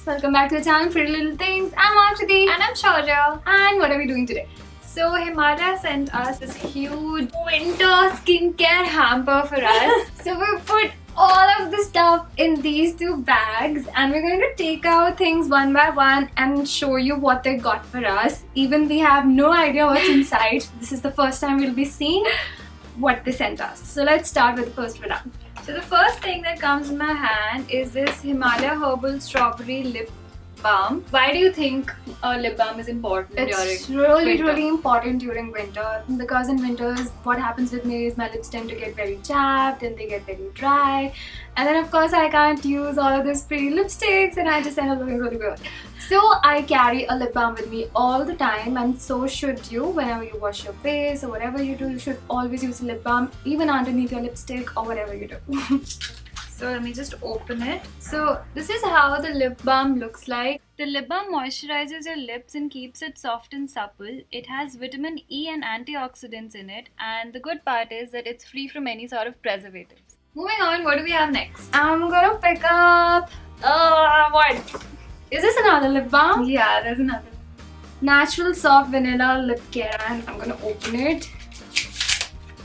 welcome back to the channel Pretty Little Things. I'm Akshuti. And I'm Shaurya. And what are we doing today? So Himalaya sent us this huge winter skincare hamper for us. So we put all of the stuff in these two bags and we're going to take out things one by one and show you what they got for us. Even we have no idea what's inside. This is the first time we'll be seeing what they sent us. So let's start with the first product. So the first thing that comes in my hand is this Himalaya Herbal Strawberry Lip Balm. Why do you think a lip balm is important It's during winter? really important during winter, because in winters what happens with me is my lips tend to get very chapped and they get very dry, and then of course I can't use all of these pretty lipsticks and I just end up looking really weird. So I carry a lip balm with me all the time, and so should you. Whenever you wash your face or whatever you do, you should always use a lip balm, even underneath your lipstick or whatever you do. So let me just open it. So this is how the lip balm looks like. The lip balm moisturizes your lips and keeps it soft and supple. It has vitamin E and antioxidants in it, and the good part is that it's free from any sort of preservatives. Moving on, what do we have next? I'm gonna pick up what? Is this another lip balm? Yeah, there's another. Natural Soft Vanilla Lip Care, and I'm gonna open it.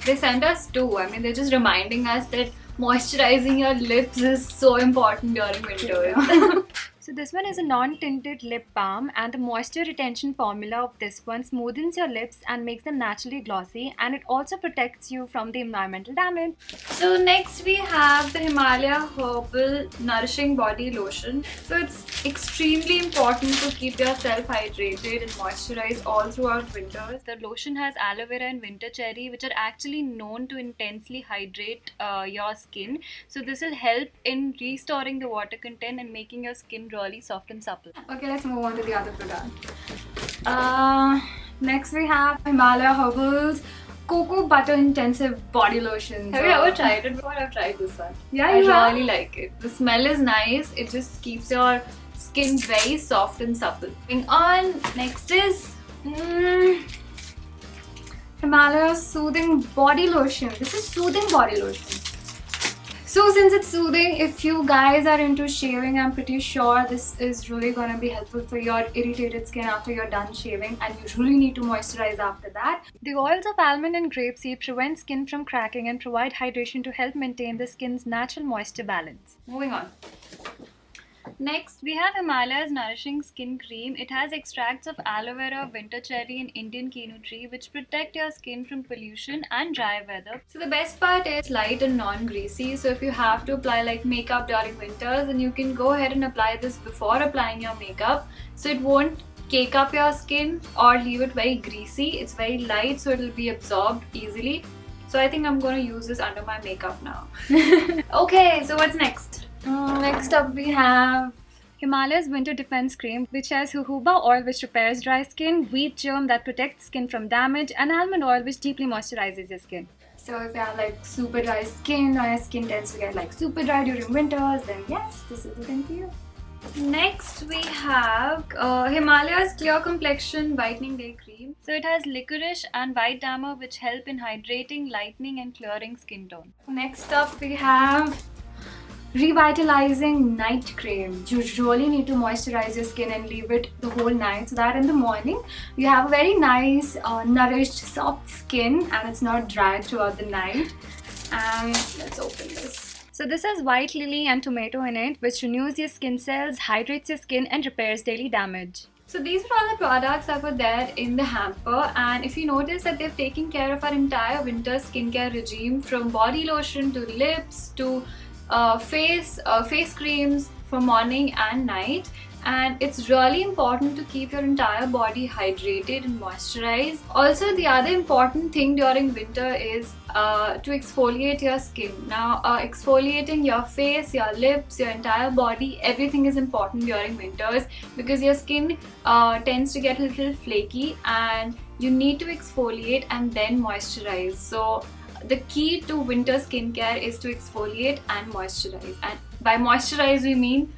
They sent us two. I mean, they're just reminding us that moisturizing your lips is so important during winter. So this one is a non-tinted lip balm, and the moisture retention formula of this one smoothens your lips and makes them naturally glossy, and it also protects you from the environmental damage. So next we have the Himalaya Herbal Nourishing Body Lotion. So it's extremely important to keep yourself hydrated and moisturized all throughout winter. The lotion has aloe vera and winter cherry, which are actually known to intensely hydrate your skin. So this will help in restoring the water content and making your skin really soft and supple. Okay, let's move on to the other product. Next we have Himalaya Herbals Cocoa Butter Intensive Body Lotion. Have you ever tried it before? I've tried this one. Yeah, I you have? really like it. The smell is nice. It just keeps your skin very soft and supple. Moving on, next is Himalaya Soothing Body Lotion. This is soothing body lotion. So since it's soothing, if you guys are into shaving, I'm pretty sure this is really going to be helpful for your irritated skin after you're done shaving, and you really need to moisturize after that. The oils of almond and grapeseed prevent skin from cracking and provide hydration to help maintain the skin's natural moisture balance. Moving on. Next, we have Himalaya's Nourishing Skin Cream. It has extracts of aloe vera, winter cherry, and Indian kinu tree, which protect your skin from pollution and dry weather. So the best part is light and non-greasy. So if you have to apply like makeup during winters, then you can go ahead and apply this before applying your makeup. So it won't cake up your skin or leave it very greasy. It's very light, so it will be absorbed easily. So I think I'm going to use this under my makeup now. Okay, so what's next? Next up we have Himalaya's Winter Defense Cream, which has jojoba oil which repairs dry skin, wheat germ that protects skin from damage, and almond oil which deeply moisturizes your skin. So if you have like super dry skin, or your skin tends to get like super dry during winters, then yes, this is the thing for you. Next we have Himalaya's Clear Complexion Whitening Day Cream. So it has licorice and white dammer which help in hydrating, lightening and clearing skin tone. Next up we have Revitalizing Night Cream. You really need to moisturize your skin and leave it the whole night, so that in the morning you have a very nice, nourished, soft skin and it's not dry throughout the night. And let's open this. So this has white lily and tomato in it, which renews your skin cells, hydrates your skin and repairs daily damage. So these are all the products that were there in the hamper, and if you notice that they've taken care of our entire winter skincare regime, from body lotion to lips to face creams for morning and night. And it's really important to keep your entire body hydrated and moisturized. Also, the other important thing during winter is to exfoliate your skin. Now, exfoliating your face, your lips, your entire body, everything is important during winters, because your skin tends to get a little flaky and you need to exfoliate and then moisturize. So the key to winter skincare is to exfoliate and moisturize. And by moisturize we mean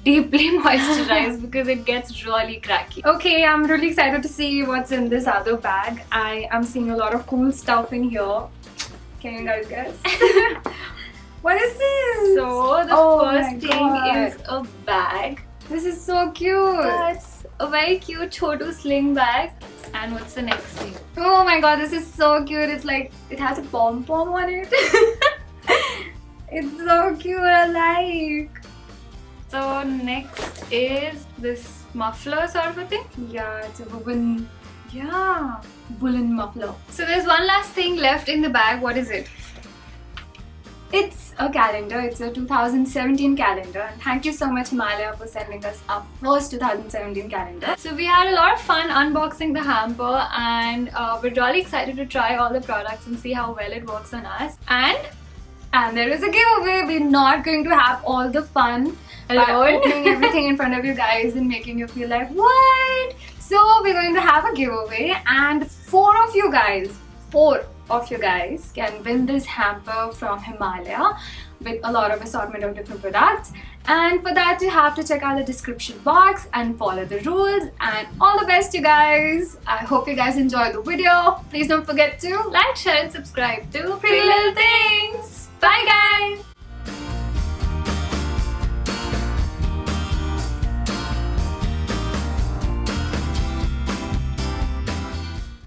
deeply moisturize, because it gets really cracky. Okay, I'm really excited to see what's in this other bag. I am seeing a lot of cool stuff in here. Can you guys guess? What is this? So the first thing is a bag. This is so cute. That's a very cute Chotu sling bag. And what's the next thing? Oh my god, this is so cute. It's like, it has a pom-pom on it. It's so cute, I like. So next is this muffler sort of a thing. Yeah, it's a woolen muffler. So there's one last thing left in the bag. What is it? It's a calendar. It's a 2017 calendar. And thank you so much, Himalaya, for sending us our first 2017 calendar. So we had a lot of fun unboxing the hamper, and we're really excited to try all the products and see how well it works on us. And there is a giveaway. We're not going to have all the fun by Alone. opening everything in front of you guys and making you feel like, what? So we're going to have a giveaway, and four of you guys can win this hamper from Himalaya with a lot of assortment of different products. And for that, you have to check out the description box and follow the rules. And all the best, you guys. I hope you guys enjoyed the video. Please don't forget to like, share and subscribe to Pretty Little Things. Bye guys!